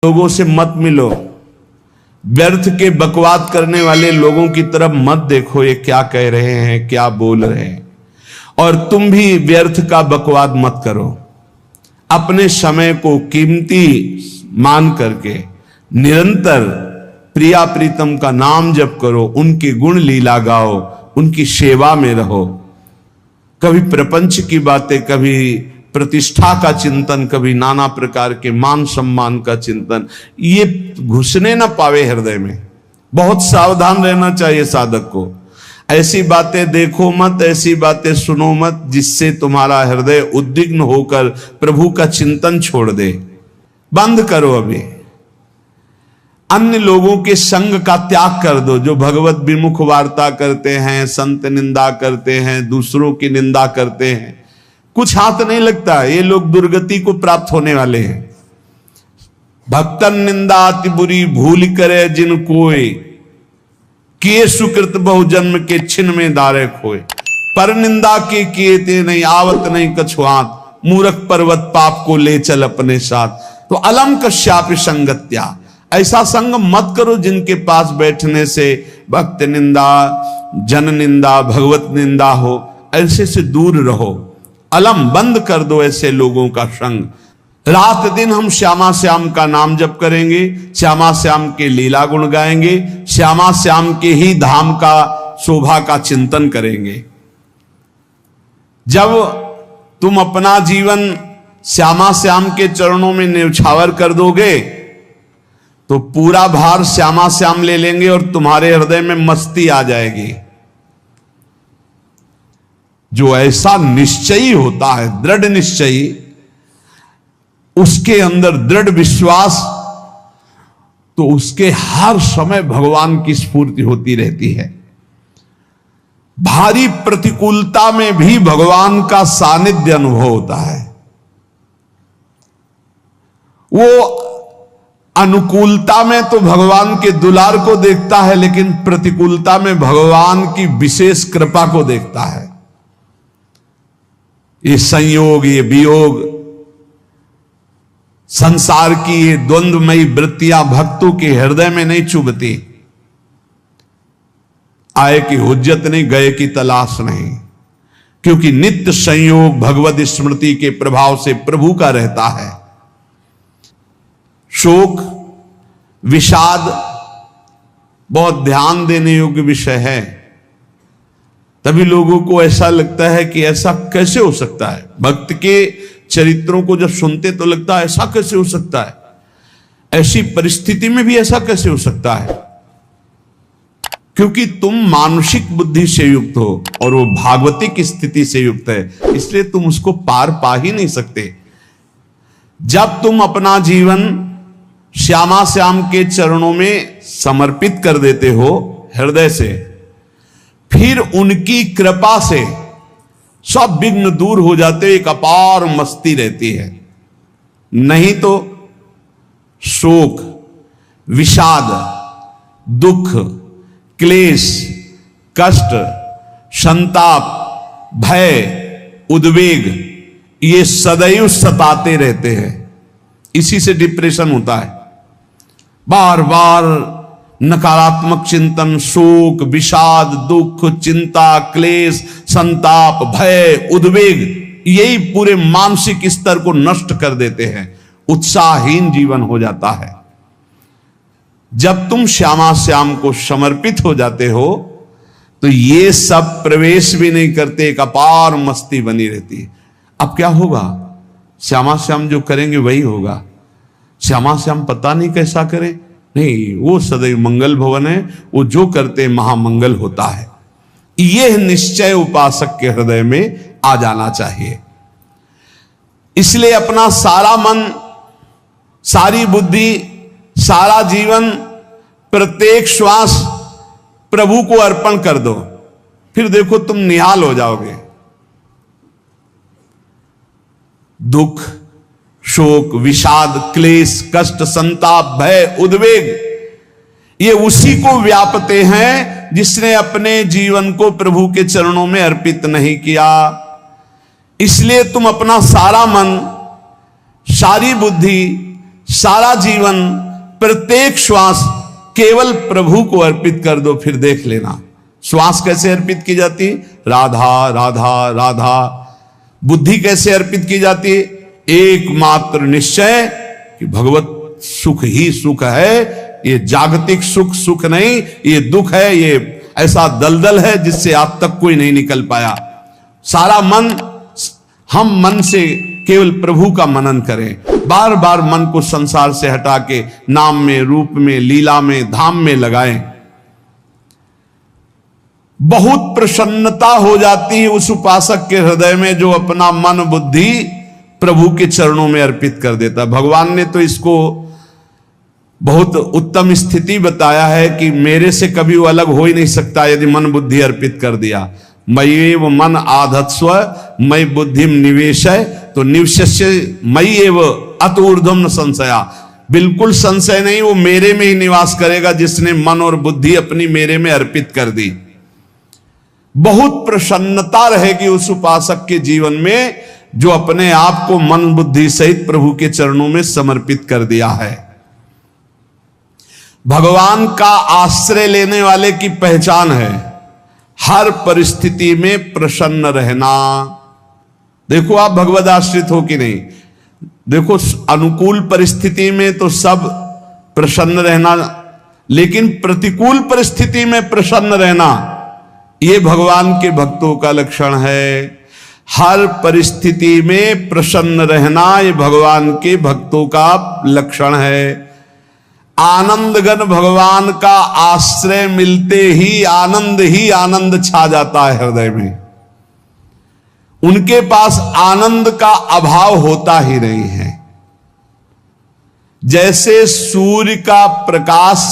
लोगों से मत मिलो, व्यर्थ के बकवाद करने वाले लोगों की तरफ मत देखो, ये क्या कह रहे हैं, क्या बोल रहे हैं। और तुम भी व्यर्थ का बकवाद मत करो। अपने समय को कीमती मान करके निरंतर प्रिया प्रीतम का नाम जप करो, उनकी गुण लीला गाओ, उनकी सेवा में रहो। कभी प्रपंच की बातें, कभी प्रतिष्ठा का चिंतन, कभी नाना प्रकार के मान सम्मान का चिंतन, ये घुसने ना पावे हृदय में। बहुत सावधान रहना चाहिए साधक को। ऐसी बातें देखो मत, ऐसी बातें सुनो मत जिससे तुम्हारा हृदय उद्विग्न होकर प्रभु का चिंतन छोड़ दे। बंद करो। अभी अन्य लोगों के संग का त्याग कर दो, जो भगवत विमुख वार्ता करते हैं, संत निंदा करते हैं, दूसरों की निंदा करते हैं। कुछ हाथ नहीं लगता, ये लोग दुर्गति को प्राप्त होने वाले हैं। भक्तन निंदा अति बुरी भूल करे जिन कोय, किए सुकृत बहु जन्म के छिन में दारे खोए। पर निंदा के किए ते नहीं आवत नहीं कछुआत, मूर्ख पर्वत पाप को ले चल अपने साथ। तो अलम कश्यापि संगत्या, ऐसा संग मत करो जिनके पास बैठने से भक्त निंदा, जन निंदा, भगवत निंदा हो। ऐसे से दूर रहो। अलम बंद कर दो ऐसे लोगों का संग। रात दिन हम श्यामा श्याम का नाम जप करेंगे, श्यामा श्याम के लीला गुण गाएंगे, श्यामा श्याम के ही धाम का शोभा का चिंतन करेंगे। जब तुम अपना जीवन श्यामा श्याम के चरणों में न्यौछावर कर दोगे तो पूरा भार श्यामा श्याम ले लेंगे और तुम्हारे हृदय में मस्ती आ जाएगी। जो ऐसा निश्चयी होता है, दृढ़ निश्चयी, उसके अंदर दृढ़ विश्वास, तो उसके हर समय भगवान की स्फूर्ति होती रहती है। भारी प्रतिकूलता में भी भगवान का सानिध्य अनुभव होता है। वो अनुकूलता में तो भगवान के दुलार को देखता है, लेकिन प्रतिकूलता में भगवान की विशेष कृपा को देखता है। ये संयोग, ये वियोग, संसार की ये द्वंद्वमयी वृत्तियां भक्तों के हृदय में नहीं चुभती। आए की हुज्जत नहीं, गए की तलाश नहीं, क्योंकि नित्य संयोग भगवत स्मृति के प्रभाव से प्रभु का रहता है। शोक, विषाद बहुत ध्यान देने योग्य विषय है। तभी लोगों को ऐसा लगता है कि ऐसा कैसे हो सकता है। भक्त के चरित्रों को जब सुनते तो लगता है ऐसा कैसे हो सकता है, ऐसी परिस्थिति में भी ऐसा कैसे हो सकता है। क्योंकि तुम मानसिक बुद्धि से युक्त हो और वो भागवतिक स्थिति से युक्त है, इसलिए तुम उसको पार पा ही नहीं सकते। जब तुम अपना जीवन श्यामा श्याम के चरणों में समर्पित कर देते हो हृदय से, फिर उनकी कृपा से सब विघ्न दूर हो जाते, एक अपार मस्ती रहती है। नहीं तो शोक, विषाद, दुख, क्लेश, कष्ट, संताप, भय, उद्वेग, ये सदैव सताते रहते हैं। इसी से डिप्रेशन होता है। बार बार नकारात्मक चिंतन, शोक, विषाद, दुख, चिंता, क्लेश, संताप, भय, उद्वेग, यही पूरे मानसिक स्तर को नष्ट कर देते हैं। उत्साहहीन जीवन हो जाता है। जब तुम श्यामा श्याम को समर्पित हो जाते हो तो ये सब प्रवेश भी नहीं करते, एक अपार मस्ती बनी रहती है। अब क्या होगा? श्यामा श्याम जो करेंगे वही होगा। श्यामा श्याम पता नहीं कैसा करे, नहीं, वो सदैव मंगल भवन है, वो जो करते महामंगल होता है। यह निश्चय उपासक के हृदय में आ जाना चाहिए। इसलिए अपना सारा मन, सारी बुद्धि, सारा जीवन, प्रत्येक श्वास प्रभु को अर्पण कर दो, फिर देखो तुम निहाल हो जाओगे। दुख, शोक, विषाद, क्लेश, कष्ट, संताप, भय, उद्वेग, ये उसी को व्यापते हैं जिसने अपने जीवन को प्रभु के चरणों में अर्पित नहीं किया। इसलिए तुम अपना सारा मन, सारी बुद्धि, सारा जीवन, प्रत्येक श्वास केवल प्रभु को अर्पित कर दो, फिर देख लेना श्वास कैसे अर्पित की जाती, राधा राधा राधा। बुद्धि कैसे अर्पित की जाती, एकमात्र निश्चय कि भगवत सुख ही सुख है, ये जागतिक सुख सुख नहीं, ये दुख है, ये ऐसा दलदल है जिससे आज तक कोई नहीं निकल पाया। सारा मन, हम मन से केवल प्रभु का मनन करें, बार बार मन को संसार से हटा के नाम में, रूप में, लीला में, धाम में लगाएं। बहुत प्रसन्नता हो जाती है उस उपासक के हृदय में जो अपना मन बुद्धि प्रभु के चरणों में अर्पित कर देता। भगवान ने तो इसको बहुत उत्तम स्थिति बताया है कि मेरे से कभी वो अलग हो ही नहीं सकता यदि मन बुद्धि अर्पित कर दिया। मय्येव मन आधत्स्व मयि बुद्धिम निवेशय, तो निवशस्य मय्येव अत ऊर्ध्वं न संशया, बिल्कुल संशय नहीं, वो मेरे में ही निवास करेगा जिसने मन और बुद्धि अपनी मेरे में अर्पित कर दी। बहुत प्रसन्नता रहेगी उस उपासक के जीवन में जो अपने आप को मन बुद्धि सहित प्रभु के चरणों में समर्पित कर दिया है। भगवान का आश्रय लेने वाले की पहचान है हर परिस्थिति में प्रसन्न रहना। देखो आप भगवद आश्रित हो कि नहीं, देखो अनुकूल परिस्थिति में तो सब प्रसन्न रहना, लेकिन प्रतिकूल परिस्थिति में प्रसन्न रहना ये भगवान के भक्तों का लक्षण है। हर परिस्थिति में प्रसन्न रहना ये भगवान के भक्तों का लक्षण है। आनंदगन भगवान का आश्रय मिलते ही आनंद छा जाता है हृदय में। उनके पास आनंद का अभाव होता ही नहीं है। जैसे सूर्य का प्रकाश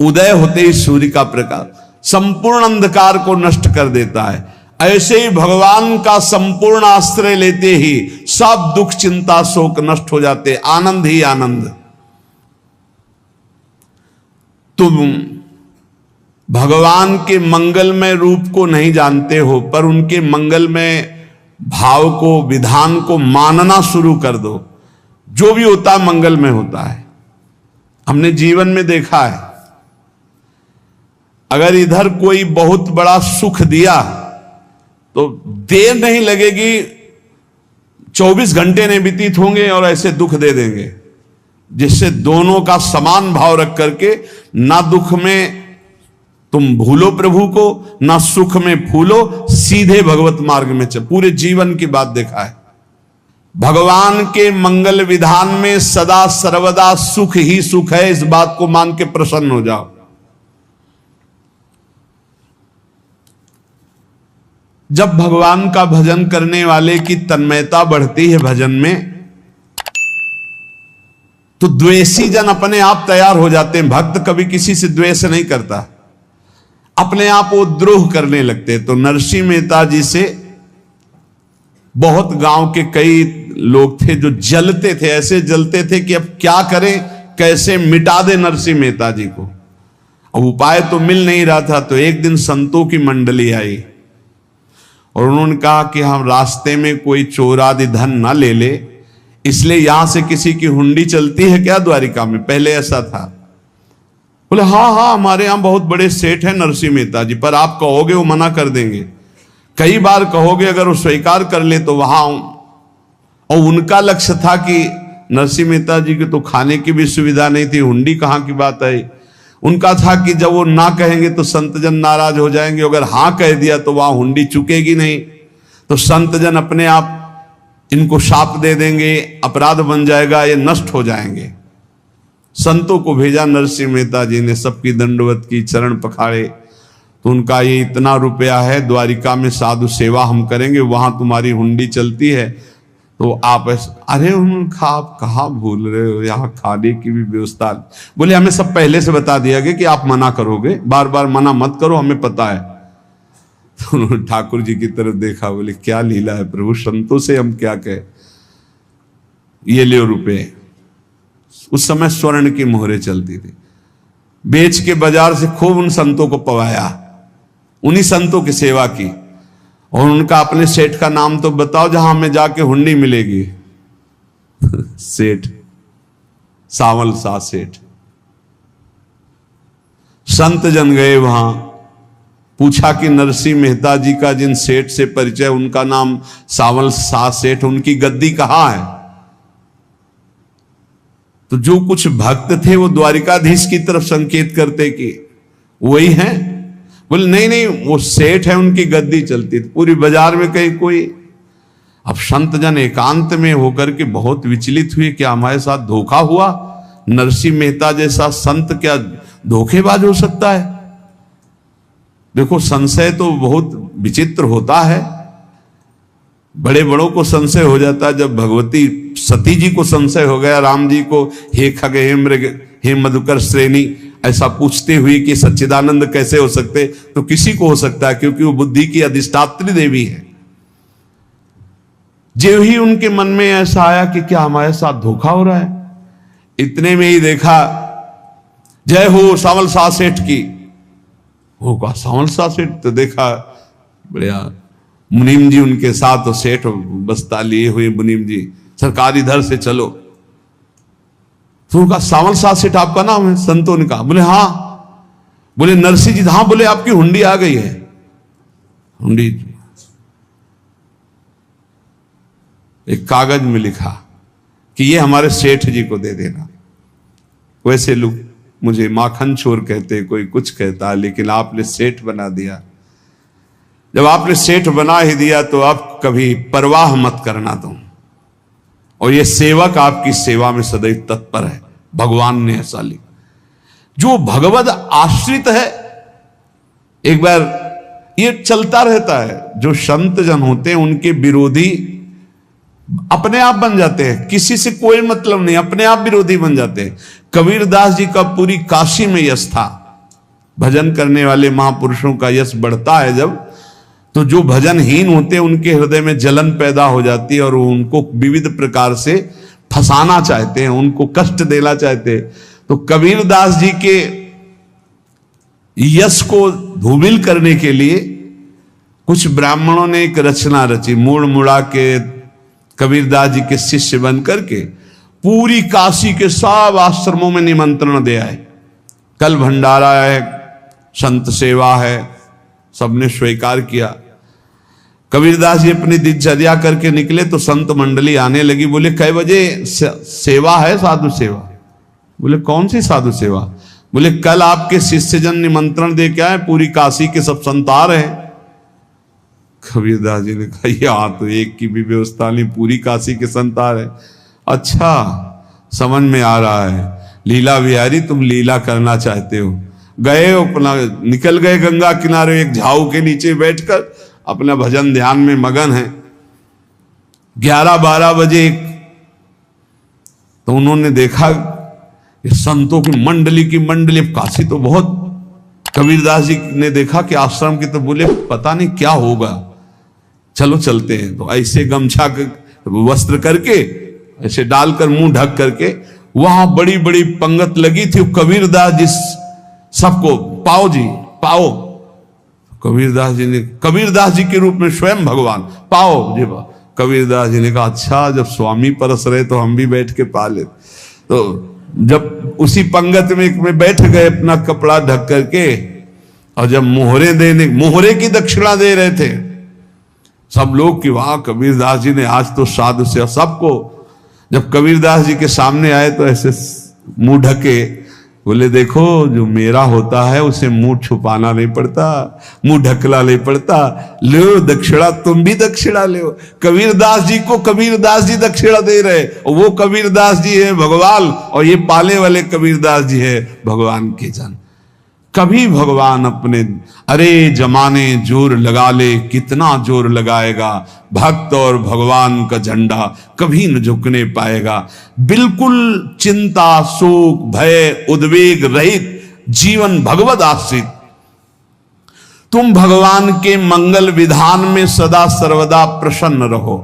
उदय होते ही सूर्य का प्रकाश संपूर्ण अंधकार को नष्ट कर देता है, ऐसे ही भगवान का संपूर्ण आश्रय लेते ही सब दुख चिंता शोक नष्ट हो जाते, आनंद ही आनंद। तुम भगवान के मंगलमय रूप को नहीं जानते हो, पर उनके मंगलमय भाव को, विधान को मानना शुरू कर दो। जो भी होता है मंगलमय होता है। हमने जीवन में देखा है, अगर इधर कोई बहुत बड़ा सुख दिया तो देर नहीं लगेगी, 24 घंटे नहीं व्यतीत होंगे और ऐसे दुख दे देंगे, जिससे दोनों का समान भाव रख करके ना दुख में तुम भूलो प्रभु को, ना सुख में फूलो, सीधे भगवत मार्ग में चल। पूरे जीवन की बात देखा है। भगवान के मंगल विधान में सदा सर्वदा सुख ही सुख है, इस बात को मान के प्रसन्न हो जाओ। जब भगवान का भजन करने वाले की तन्मयता बढ़ती है भजन में, तो द्वेषी जन अपने आप तैयार हो जाते हैं। भक्त कभी किसी से द्वेष नहीं करता, अपने आप वो द्रोह करने लगते। तो नरसिंह मेहता जी से बहुत गांव के कई लोग थे जो जलते थे, ऐसे जलते थे कि अब क्या करें, कैसे मिटा दे नरसिंह मेहता जी को। अब उपाय तो मिल नहीं रहा था। तो एक दिन संतों की मंडली आई और उन्होंने कहा कि हम रास्ते में कोई चोर आदि धन ना ले ले, इसलिए यहां से किसी की हुंडी चलती है क्या द्वारिका में? पहले ऐसा था। बोले हाँ, हमारे यहां बहुत बड़े सेठ हैं नरसिंह मेहता जी, पर आप कहोगे वो मना कर देंगे। कई बार कहोगे, अगर वो स्वीकार कर ले तो वहां। और उनका लक्ष्य था कि नरसिंह मेहता जी की तो खाने की भी सुविधा नहीं थी, हुंडी कहां की बात है। उनका था कि जब वो ना कहेंगे तो संतजन नाराज हो जाएंगे, अगर हां कह दिया तो वहां हुंडी चुकेगी नहीं, तो संतजन अपने आप इनको शाप दे देंगे, अपराध बन जाएगा, ये नष्ट हो जाएंगे। संतों को भेजा नरसिंह मेहता जी ने, सबकी दंडवत की, चरण पखाड़े। तो उनका ये इतना रुपया है, द्वारिका में साधु सेवा हम करेंगे, वहां तुम्हारी हुंडी चलती है, तो आप अरे उनका आप कहाँ भूल रहे हो, यहाँ खाने की भी व्यवस्था। बोले हमें सब पहले से बता दिया गया कि आप मना करोगे, बार बार मना मत करो, हमें पता है। तो उन्होंने ठाकुर जी की तरफ देखा, बोले क्या लीला है प्रभु, संतों से हम क्या कहें, ये ले रुपए। उस समय स्वर्ण की मोहरें चलती थी, बेच के बाजार से खूब उन संतों को पवाया, उन्हीं संतों की सेवा की। और उनका अपने सेठ का नाम तो बताओ जहां हमें जाके हुंडी मिलेगी। सेठ सावल शाह सेठ। संत जन गए वहां, पूछा कि नरसिंह मेहता जी का जिन सेठ से परिचय, उनका नाम सावल शाह सेठ, उनकी गद्दी कहां है? तो जो कुछ भक्त थे वो द्वारिकाधीश की तरफ संकेत करते कि वही हैं। बोले नहीं नहीं, वो सेठ है, उनकी गद्दी चलती। पूरी बाजार में कहीं कोई। अब संत जन एकांत में होकर के बहुत विचलित हुए, क्या हमारे साथ धोखा हुआ? नरसिंह मेहता जैसा संत क्या धोखेबाज हो सकता है? देखो, संशय तो बहुत विचित्र होता है, बड़े बड़ों को संशय हो जाता है। जब भगवती सती जी को संशय हो गया, राम जी को हे खग हे मृग हे मधुकर श्रेणी ऐसा पूछते हुए कि सच्चिदानंद कैसे हो सकते, तो किसी को हो सकता है, क्योंकि वो बुद्धि की अधिष्ठात्री देवी है। जो ही उनके मन में ऐसा आया कि क्या हमारे साथ धोखा हो रहा है, इतने में ही देखा जय हो सावल शाह सेठ की। वो कहा सावल शाह सेठ? तो देखा बढ़िया मुनीम जी उनके साथ, तो सेठ बस्ता लिए हुए मुनीम जी, सरकार इधर से चलो। तो उनका सावल शाह सेठ आपका नाम है? संतों ने कहा। बोले हाँ। बोले नरसिंह जी? हाँ। बोले आपकी हुंडी आ गई है। हुंडी एक कागज में लिखा कि ये हमारे सेठ जी को दे देना। वैसे लोग मुझे माखन चोर कहते, कोई कुछ कहता है, लेकिन आपने सेठ बना दिया। जब आपने सेठ बना ही दिया तो आप कभी परवाह मत करना तुम। और ये सेवक आपकी सेवा में सदैव तत्पर है। भगवान ने ऐसा लिखा। जो भगवद आश्रित है, एक बार ये चलता रहता है, जो संत जन होते हैं उनके विरोधी अपने आप बन जाते हैं, किसी से कोई मतलब नहीं, अपने आप विरोधी बन जाते हैं। कबीरदास जी का पूरी काशी में यश था। भजन करने वाले महापुरुषों का यश बढ़ता है जब, तो जो भजनहीन होते हैं उनके हृदय में जलन पैदा हो जाती है और वो उनको विविध प्रकार से फंसाना चाहते हैं, उनको कष्ट देना चाहते हैं। तो कबीरदास जी के यश को धूमिल करने के लिए कुछ ब्राह्मणों ने एक रचना रची, मुड़ मुड़ा के कबीरदास जी के शिष्य बन करके पूरी काशी के सब आश्रमों में निमंत्रण दे आए। कल भंडारा है, संत सेवा है, सबने स्वीकार किया। कबीरदास जी अपनी दिनचर्या करके निकले तो संत मंडली आने लगी। बोले कै बजे सेवा है? साधु सेवा। बोले कौन सी साधु सेवा? बोले कल आपके शिष्यजन निमंत्रण दे के आए, पूरी काशी के सब संत आ रहे हैं। कबीरदास जी ने कहा यहाँ तो एक की भी व्यवस्था नहीं, पूरी काशी के संत आ रहे। अच्छा, समझ में आ रहा है, लीला बिहारी तुम लीला करना चाहते हो। गए अपना निकल गए गंगा किनारे, एक झाऊ के नीचे बैठकर अपना भजन ध्यान में मगन है। 11-12 बजे तो उन्होंने देखा संतों की मंडली काशी तो बहुत। कबीरदास जी ने देखा कि आश्रम की, तो बोले पता नहीं क्या होगा, चलो चलते हैं। तो ऐसे गमछा वस्त्र करके ऐसे डालकर मुंह ढक करके, वहां बड़ी बड़ी पंगत लगी थी। कबीरदास जी सबको पाओ जी पाओ। कबीरदास जी के रूप में स्वयं भगवान पाओ जी पाओ। कबीरदास जी ने कहा अच्छा, जब स्वामी परस रहे तो हम भी बैठ के पा ले। तो जब उसी पंगत में बैठ गए अपना कपड़ा ढक करके, और जब मोहरे की दक्षिणा दे रहे थे सब लोग कि वाह कबीरदास जी ने आज तो साधु से सबको। जब कबीरदास जी के सामने आए तो ऐसे मुंह ढके, बोले देखो जो मेरा होता है उसे मुंह छुपाना नहीं पड़ता, मुंह ढकना नहीं पड़ता। लो दक्षिणा, तुम भी दक्षिणा लो। कबीरदास जी को कबीरदास जी दक्षिणा दे रहे, और वो कबीरदास जी है भगवान, और ये पाले वाले कबीरदास जी है भगवान के जन। कभी भगवान अपने अरे जमाने जोर लगा ले, कितना जोर लगाएगा, भक्त और भगवान का झंडा कभी न झुकने पाएगा। बिल्कुल चिंता शोक भय उद्वेग रहित जीवन भगवत आश्रित, तुम भगवान के मंगल विधान में सदा सर्वदा प्रसन्न रहो।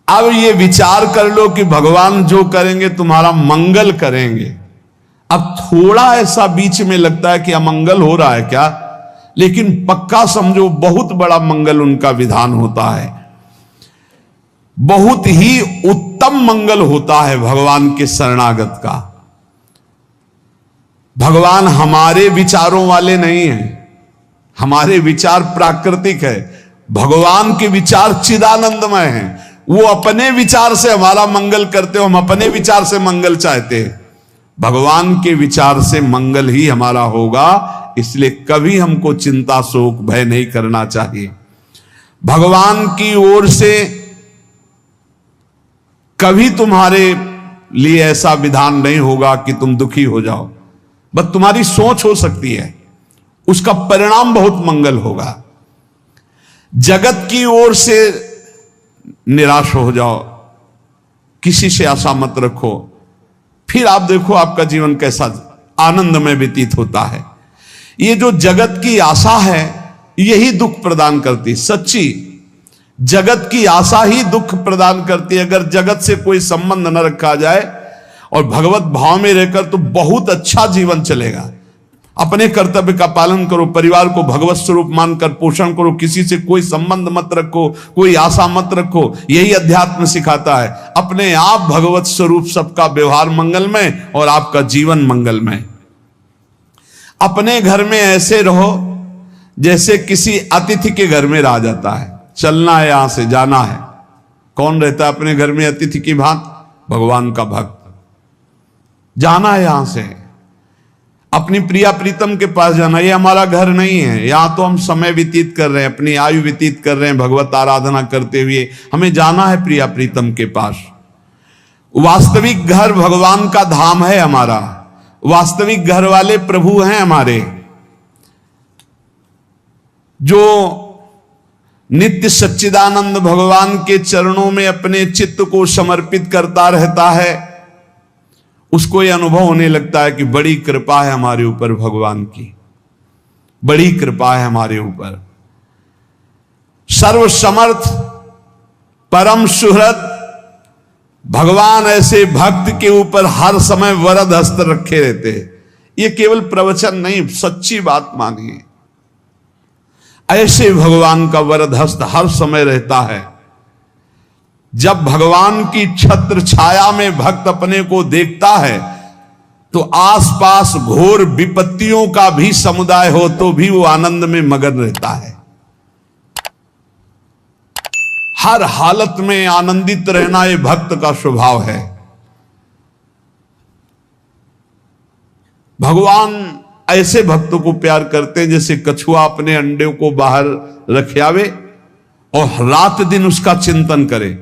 अब ये विचार कर लो कि भगवान जो करेंगे तुम्हारा मंगल करेंगे। अब थोड़ा ऐसा बीच में लगता है कि अमंगल हो रहा है क्या, लेकिन पक्का समझो बहुत बड़ा मंगल उनका विधान होता है। बहुत ही उत्तम मंगल होता है भगवान के शरणागत का। भगवान हमारे विचारों वाले नहीं हैं, हमारे विचार प्राकृतिक है, भगवान के विचार चिदानंदमय हैं। वो अपने विचार से हमारा मंगल करते हो, हम अपने विचार से मंगल चाहते हैं। भगवान के विचार से मंगल ही हमारा होगा, इसलिए कभी हमको चिंता शोक भय नहीं करना चाहिए। भगवान की ओर से कभी तुम्हारे लिए ऐसा विधान नहीं होगा कि तुम दुखी हो जाओ, बस तुम्हारी सोच हो सकती है, उसका परिणाम बहुत मंगल होगा। जगत की ओर से निराश हो जाओ, किसी से आशा मत रखो, फिर आप देखो आपका जीवन कैसा आनंद में व्यतीत होता है। ये जो जगत की आशा है यही दुख प्रदान करती, सच्ची जगत की आशा ही दुख प्रदान करती है। अगर जगत से कोई संबंध न रखा जाए और भगवत भाव में रहकर तो बहुत अच्छा जीवन चलेगा। अपने कर्तव्य का पालन करो, परिवार को भगवत स्वरूप मानकर पोषण करो, किसी से कोई संबंध मत रखो, कोई आशा मत रखो, यही अध्यात्म सिखाता है। अपने आप भगवत स्वरूप, सबका व्यवहार मंगलमय और आपका जीवन मंगलमय। अपने घर में ऐसे रहो जैसे किसी अतिथि के घर में रह जाता है, चलना है यहां से जाना है। कौन रहता है अपने घर में अतिथि की भांति? भगवान का भक्त। जाना है यहां से, अपनी प्रिया प्रीतम के पास जाना। ये हमारा घर नहीं है, यहां तो हम समय व्यतीत कर रहे हैं, अपनी आयु व्यतीत कर रहे हैं भगवत आराधना करते हुए। हमें जाना है प्रिया प्रीतम के पास। वास्तविक घर भगवान का धाम है हमारा, वास्तविक घर वाले प्रभु हैं हमारे। जो नित्य सच्चिदानंद भगवान के चरणों में अपने चित्त को समर्पित करता रहता है, उसको यह अनुभव होने लगता है कि बड़ी कृपा है हमारे ऊपर, भगवान की बड़ी कृपा है हमारे ऊपर। सर्वसमर्थ परम सुहृद भगवान ऐसे भक्त के ऊपर हर समय वरद हस्त रखे रहते हैं। ये केवल प्रवचन नहीं, सच्ची बात मानिए। ऐसे भगवान का वरद हस्त हर समय रहता है। जब भगवान की छत्र छाया में भक्त अपने को देखता है तो आसपास घोर विपत्तियों का भी समुदाय हो तो भी वो आनंद में मगन रहता है। हर हालत में आनंदित रहना ये भक्त का स्वभाव है। भगवान ऐसे भक्तों को प्यार करते हैं जैसे कछुआ अपने अंडे को बाहर रख आवे और रात दिन उसका चिंतन करे।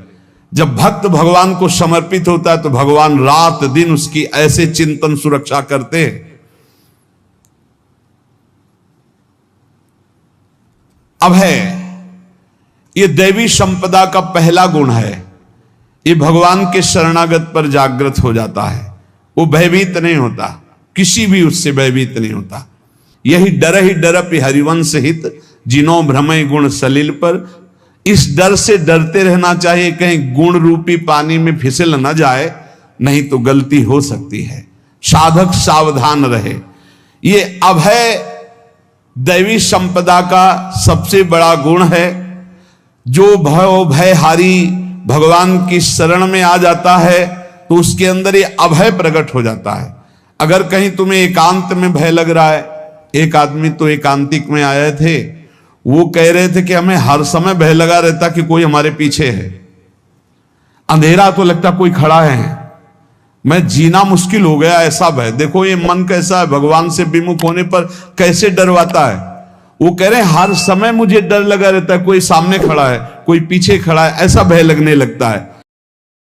जब भक्त भगवान को समर्पित होता है तो भगवान रात दिन उसकी ऐसे चिंतन सुरक्षा करते हैं। अब है ये दैवी संपदा का पहला गुण है, ये भगवान के शरणागत पर जागृत हो जाता है। वो भयभीत नहीं होता, किसी भी उससे भयभीत नहीं होता। यही डर ही डरपि हरिवंश हित, जिनो भ्रमय गुण सलिल पर। इस डर से डरते रहना चाहिए कहीं गुण रूपी पानी में फिसल न जाए, नहीं तो गलती हो सकती है। साधक सावधान रहे। ये अभय दैवी संपदा का सबसे बड़ा गुण है। जो भयहारी भगवान की शरण में आ जाता है तो उसके अंदर ये अभय प्रकट हो जाता है। अगर कहीं तुम्हें एकांत में भय लग रहा है, एक आदमी तो एकांतिक में आए थे, वो कह रहे थे कि हमें हर समय भय लगा रहता कि कोई हमारे पीछे है, अंधेरा तो लगता कोई खड़ा है, मैं जीना मुश्किल हो गया ऐसा भय। देखो ये मन कैसा है, भगवान से विमुख होने पर कैसे डरवाता है। वो कह रहे हैं हर समय मुझे डर लगा रहता है, कोई सामने खड़ा है, कोई पीछे खड़ा है, ऐसा भय लगने लगता है।